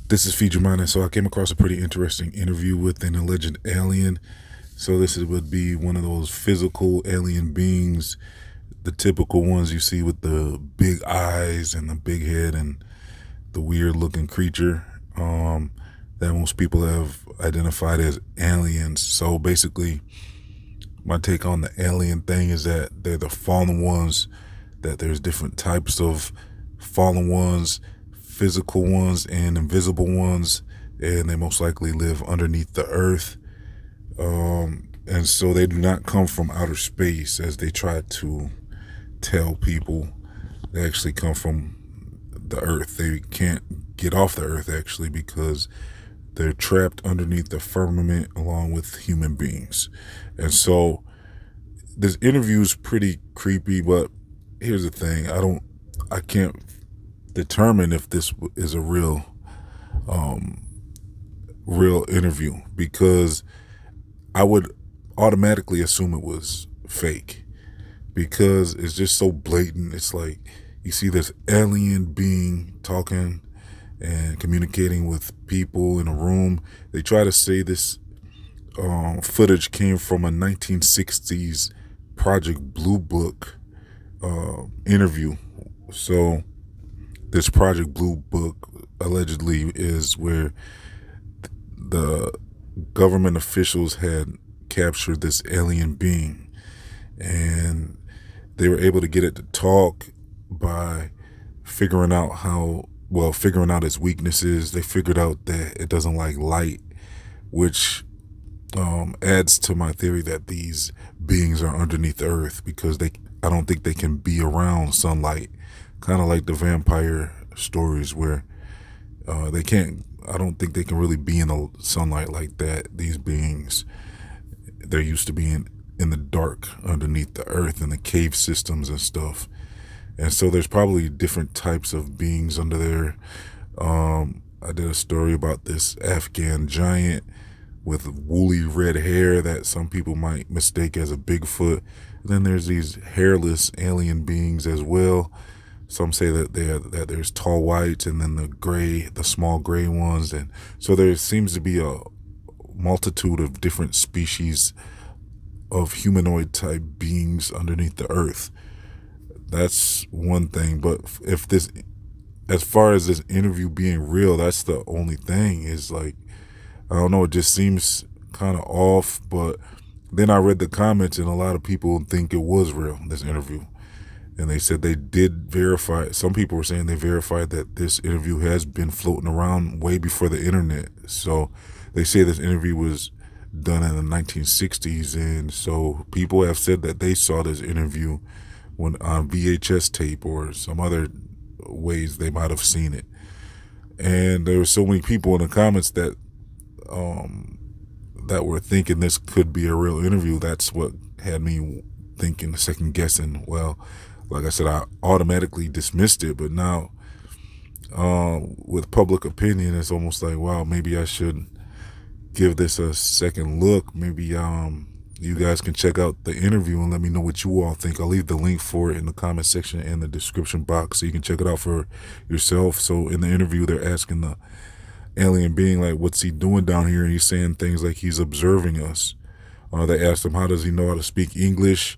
This is Feed Your Mind, and so I came across a pretty interesting interview with an alleged alien. So would be one of those physical alien beings, the typical ones you see with the big eyes and the big head and the weird looking creature that most people have identified as aliens. So basically, my take on the alien thing is that they're the fallen ones, that there's different types of fallen ones, physical ones and invisible ones, and they most likely live underneath the earth. And so they do not come from outer space as they try to tell people. They actually come from the earth. They can't get off the earth actually because they're trapped underneath the firmament along with human beings. And so this interview is pretty creepy, but here's the thing. I can't determine if this is a real interview because I would automatically assume it was fake because it's just so blatant. It's like you see this alien being talking and communicating with people in a room. They try to say this footage came from a 1960s Project Blue Book interview. So this Project Blue Book allegedly is where the government officials had captured this alien being, and they were able to get it to talk by figuring out its weaknesses. They figured out that it doesn't like light, which adds to my theory that these beings are underneath the earth because I don't think they can be around sunlight, kind of like the vampire stories where I don't think they can really be in the sunlight like that. These beings, they're used to being in the dark underneath the earth in the cave systems and stuff. And so there's probably different types of beings under there. I did a story about this Afghan giant with woolly red hair that some people might mistake as a Bigfoot. And then there's these hairless alien beings as well. Some say that there's tall whites and then the small gray ones. And so there seems to be a multitude of different species of humanoid type beings underneath the earth. That's one thing. But as far as this interview being real, that's the only thing is like, I don't know, it just seems kind of off. But then I read the comments and a lot of people think it was real, this interview. And they said they did verify. Some people were saying they verified that this interview has been floating around way before the internet. So they say this interview was done in the 1960s. And so people have said that they saw this interview when on VHS tape or some other ways they might have seen it. And there were so many people in the comments that were thinking this could be a real interview. That's what had me thinking, second guessing. Well, like I said, I automatically dismissed it, but now with public opinion, it's almost like, wow, maybe I should give this a second look. Maybe you guys can check out the interview and let me know what you all think. I'll leave the link for it in the comment section and the description box so you can check it out for yourself. So in the interview, they're asking the alien being, like, what's he doing down here? And he's saying things like he's observing us. They asked him, how does he know how to speak English?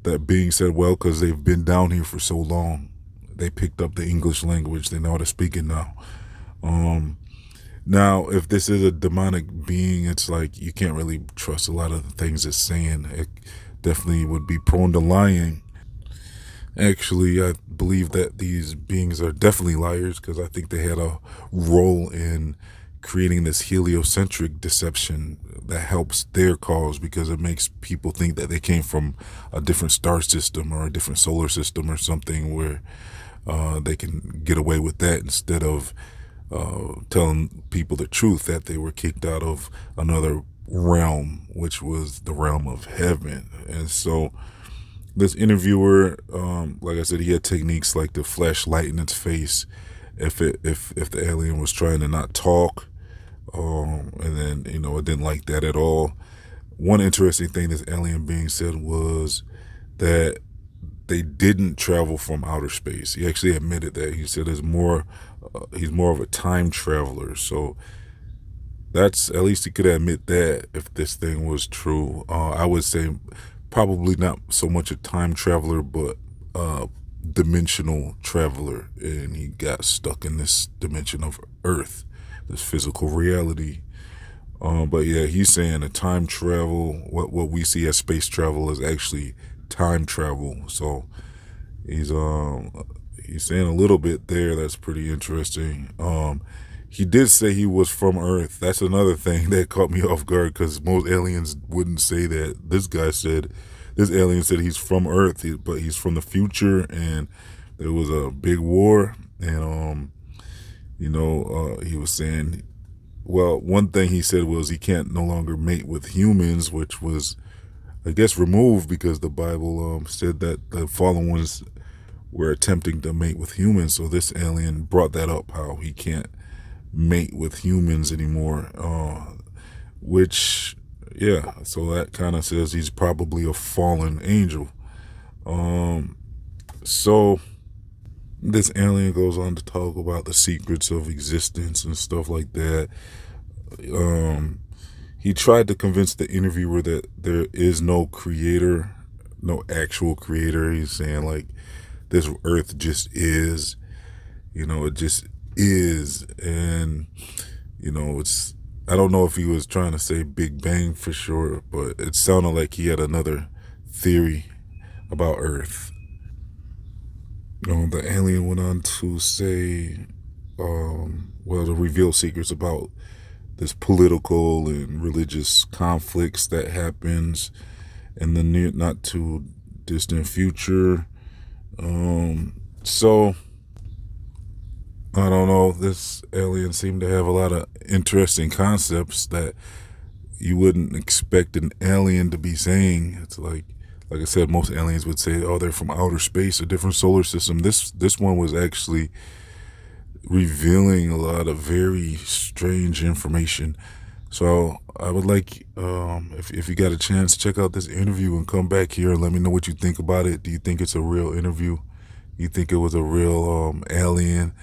That being said, well, because they've been down here for so long. They picked up the English language. They know how to speak it now. Now, if this is a demonic being, it's like you can't really trust a lot of the things it's saying. It definitely would be prone to lying. Actually, I believe that these beings are definitely liars because I think they had a role in creating this heliocentric deception that helps their cause because it makes people think that they came from a different star system or a different solar system or something where they can get away with that instead of telling people the truth that they were kicked out of another realm, which was the realm of heaven. And so this interviewer, like I said, he had techniques like to flash light in its face if the alien was trying to not talk, and then it didn't like that at all. One interesting thing this alien being said was that they didn't travel from outer space. He actually admitted that. He said he's more of a time traveler. So that's, at least he could admit that if this thing was true. I would say probably not so much a time traveler, but dimensional traveler, and he got stuck in this dimension of Earth, this physical reality. But yeah, he's saying a time travel, what we see as space travel is actually time travel. So he's saying a little bit there that's pretty interesting. He did say he was from Earth. That's another thing that caught me off guard, because most aliens wouldn't say that. This alien said he's from Earth, but he's from the future, and there was a big war, and he was saying, well, one thing he said was he can't no longer mate with humans, which was, I guess, removed because the Bible said that the fallen ones were attempting to mate with humans. So this alien brought that up, how he can't mate with humans anymore, which, yeah, so that kind of says he's probably a fallen angel. So this alien goes on to talk about the secrets of existence and stuff like that. He tried to convince the interviewer that there is no creator, no actual creator. He's saying, like, this earth just is, it just is. And, I don't know if he was trying to say Big Bang for sure, but it sounded like he had another theory about Earth. The alien went on to say, to reveal secrets about this political and religious conflicts that happens in the near, not too distant future. So I don't know. This alien seemed to have a lot of interesting concepts that you wouldn't expect an alien to be saying. It's like I said, most aliens would say, oh, they're from outer space, a different solar system. This one was actually revealing a lot of very strange information. So I would like, if you got a chance, check out this interview and come back here and let me know what you think about it. Do you think it's a real interview? You think it was a real alien?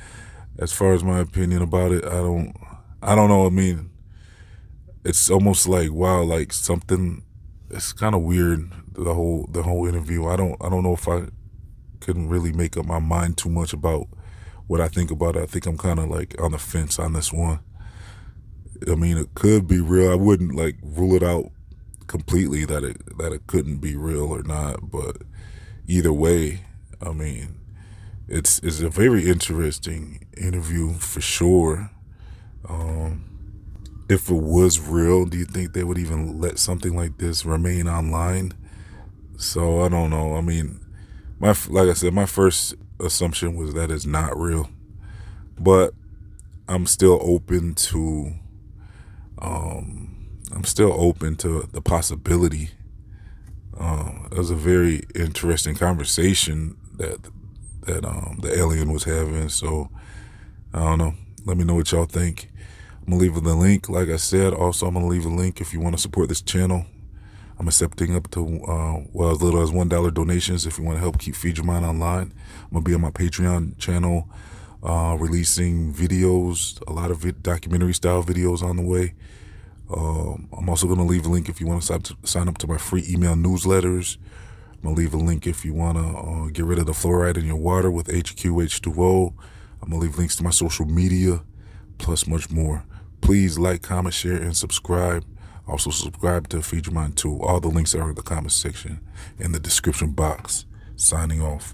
As far as my opinion about it, I don't know. I mean, it's almost like, wow, like something. It's kind of weird, the whole interview. I don't know if I can really make up my mind too much about what I think about it. I think I'm kind of like on the fence on this one. I mean, it could be real. I wouldn't like rule it out completely that it couldn't be real or not. But either way, I mean, it's a very interesting interview for sure. If it was real, do you think they would even let something like this remain online? So I don't know. I mean, like I said, my first assumption was that it's not real, but I'm still open to the possibility. It was a very interesting conversation that the alien was having. So I don't know. Let me know what y'all think. I'm gonna leave the link, like I said. Also, I'm gonna leave a link if you want to support this channel. I'm accepting up to as little as $1 donations if you want to help keep Feed Your Mind online. I'm gonna be on my Patreon channel, releasing videos, a lot of documentary style videos on the way. I'm also gonna leave a link if you want to sign up to my free email newsletters. I'm gonna leave a link if you want to get rid of the fluoride in your water with HQH2O. I'm gonna leave links to my social media, plus much more. Please like, comment, share, and subscribe. Also subscribe to Feed Your Mind too. All the links are in the comment section in the description box. Signing off.